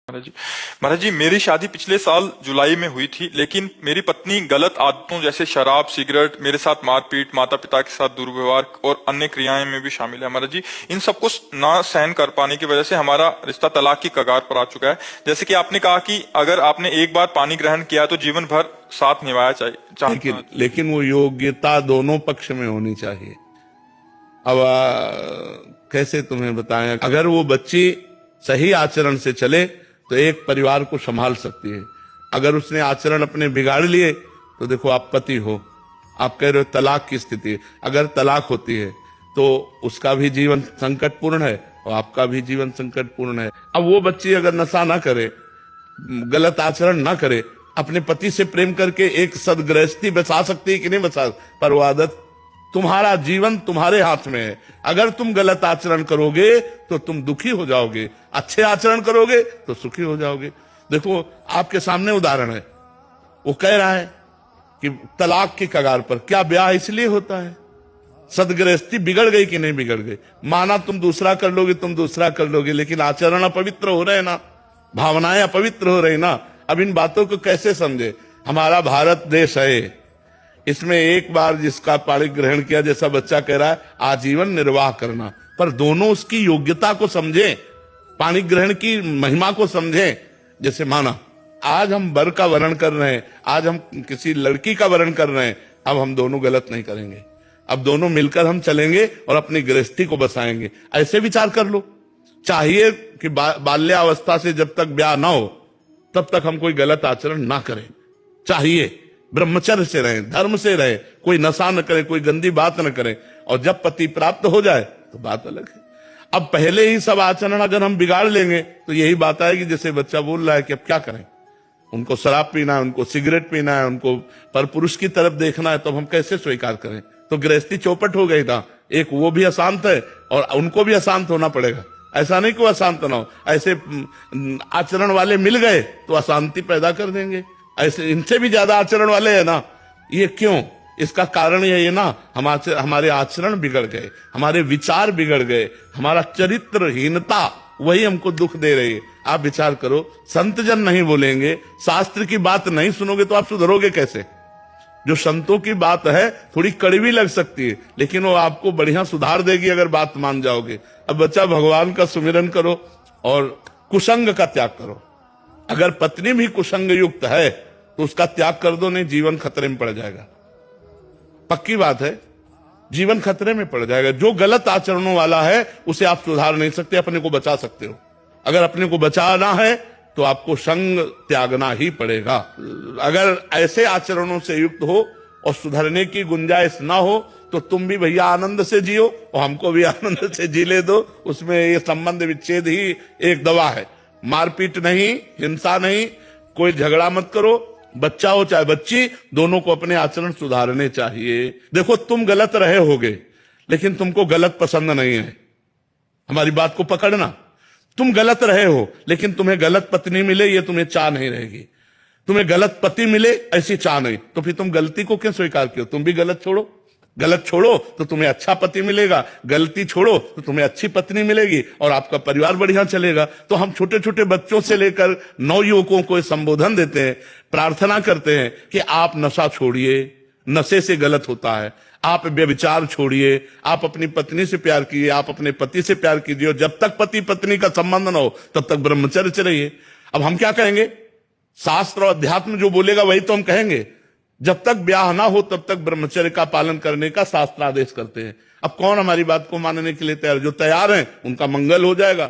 महाराज जी मेरी शादी पिछले साल जुलाई में हुई थी, लेकिन मेरी पत्नी गलत आदतों जैसे शराब, सिगरेट, मेरे साथ मारपीट, माता पिता के साथ दुर्व्यवहार और अन्य क्रियाएं में भी शामिल है। महाराज जी इन सबको ना सहन कर पाने की वजह से हमारा रिश्ता तलाक की कगार पर आ चुका है। जैसे कि आपने कहा कि अगर आपने एक बार पानी ग्रहण किया तो जीवन भर साथ निभाया चाहिए, लेकिन वो योग्यता दोनों पक्ष में होनी चाहिए। अब कैसे तुम्हें बताएं, अगर वो बच्ची सही आचरण से चले तो एक परिवार को संभाल सकती है। अगर उसने आचरण अपने बिगाड़ लिए तो देखो, आप पति हो, आप कह रहे हो तलाक की स्थिति है। अगर तलाक होती है तो उसका भी जीवन संकटपूर्ण है और आपका भी जीवन संकटपूर्ण है। अब वो बच्ची अगर नशा ना करे, गलत आचरण ना करे, अपने पति से प्रेम करके एक सदगृहस्थी बचा सकती है कि नहीं बचा, पर वो आदत, तुम्हारा जीवन तुम्हारे हाथ में है। अगर तुम गलत आचरण करोगे तो तुम दुखी हो जाओगे, अच्छे आचरण करोगे तो सुखी हो जाओगे। देखो आपके सामने उदाहरण है, वो कह रहा है कि तलाक की कगार पर। क्या ब्याह इसलिए होता है? सदगृहस्थी बिगड़ गई कि नहीं बिगड़ गई? माना तुम दूसरा कर लोगे, तुम दूसरा कर लोगे, लेकिन आचरण अपवित्र हो रहे ना, भावनाएं अपवित्र हो रही ना। अब इन बातों को कैसे समझे? हमारा भारत देश है, इसमें एक बार जिसका पाणी ग्रहण किया, जैसा बच्चा कह रहा है, आजीवन निर्वाह करना, पर दोनों उसकी योग्यता को समझें, पाणी ग्रहण की महिमा को समझें। जैसे माना आज हम वर का वरण कर रहे हैं, आज हम किसी लड़की का वरण कर रहे हैं, अब हम दोनों गलत नहीं करेंगे, अब दोनों मिलकर हम चलेंगे और अपनी गृहस्थी को बसाएंगे। ऐसे विचार कर लो। चाहिए कि बाल्यावस्था से जब तक ब्याह ना हो तब तक हम कोई गलत आचरण ना करें। चाहिए ब्रह्मचर्य से रहें, धर्म से रहें, कोई नशा न करें, कोई गंदी बात न करें, और जब पति प्राप्त हो जाए तो बात अलग है। अब पहले ही सब आचरण अगर हम बिगाड़ लेंगे तो यही बात आएगी जैसे बच्चा बोल रहा है कि अब क्या करें, उनको शराब पीना है, उनको सिगरेट पीना है, उनको पर पुरुष की तरफ देखना है, तो हम कैसे स्वीकार करें? तो गृहस्थी चौपट हो गई था। एक वो भी अशांत है और उनको भी अशांत होना पड़ेगा। ऐसा नहीं कि अशांत ना हो, ऐसे आचरण वाले मिल गए तो अशांति पैदा कर देंगे। ऐसे इनसे भी ज्यादा आचरण वाले है ना, ये क्यों? इसका कारण ये ना, हमारे आचरण बिगड़ गए, हमारे विचार बिगड़ गए, हमारा चरित्रहीनता वही हमको दुख दे रही है। आप विचार करो, संत जन नहीं बोलेंगे, शास्त्र की बात नहीं सुनोगे तो आप सुधरोगे कैसे? जो संतों की बात है थोड़ी कड़वी लग सकती है, लेकिन वो आपको बढ़िया सुधार देगी अगर बात मान जाओगे। अब बच्चा, भगवान का सुमिरन करो और कुसंग का त्याग करो। अगर पत्नी भी कुसंग युक्त है तो उसका त्याग कर दो, नहीं जीवन खतरे में पड़ जाएगा। पक्की बात है, जीवन खतरे में पड़ जाएगा। जो गलत आचरणों वाला है उसे आप सुधार नहीं सकते, अपने को बचा सकते हो। अगर अपने को बचाना है तो आपको संग त्यागना ही पड़ेगा। अगर ऐसे आचरणों से युक्त हो और सुधरने की गुंजाइश ना हो तो तुम भी भैया आनंद से जियो और हमको भी आनंद से जी ले दो। उसमें ये संबंध विच्छेद ही एक दवा है। मारपीट नहीं, हिंसा नहीं, कोई झगड़ा मत करो। बच्चा हो चाहे बच्ची, दोनों को अपने आचरण सुधारने चाहिए। देखो, तुम गलत रहे होगे लेकिन तुमको गलत पसंद नहीं है। हमारी बात को पकड़ना। तुम गलत रहे हो लेकिन तुम्हें गलत पत्नी मिले ये तुम्हें चाह नहीं रहेगी। तुम्हें गलत पति मिले ऐसी चाह नहीं, तो फिर तुम गलती को क्यों स्वीकार किया? तुम भी गलत छोड़ो। गलत छोड़ो तो तुम्हें अच्छा पति मिलेगा, गलती छोड़ो तो तुम्हें अच्छी पत्नी मिलेगी और आपका परिवार बढ़िया चलेगा। तो हम छोटे छोटे बच्चों से लेकर नवयुवकों को संबोधन देते हैं, प्रार्थना करते हैं कि आप नशा छोड़िए, नशे से गलत होता है। आप व्यभिचार छोड़िए, आप अपनी पत्नी से प्यार कीजिए, आप अपने पति से प्यार कीजिए। जब तक पति पत्नी का संबंध न हो तब तक ब्रह्मचर्य से रहिए। अब हम क्या कहेंगे? शास्त्र और अध्यात्म जो बोलेगा वही तो हम कहेंगे। जब तक ब्याह ना हो तब तक ब्रह्मचर्य का पालन करने का शास्त्र आदेश करते हैं। अब कौन हमारी बात को मानने के लिए तैयार? जो तैयार हैं उनका मंगल हो जाएगा।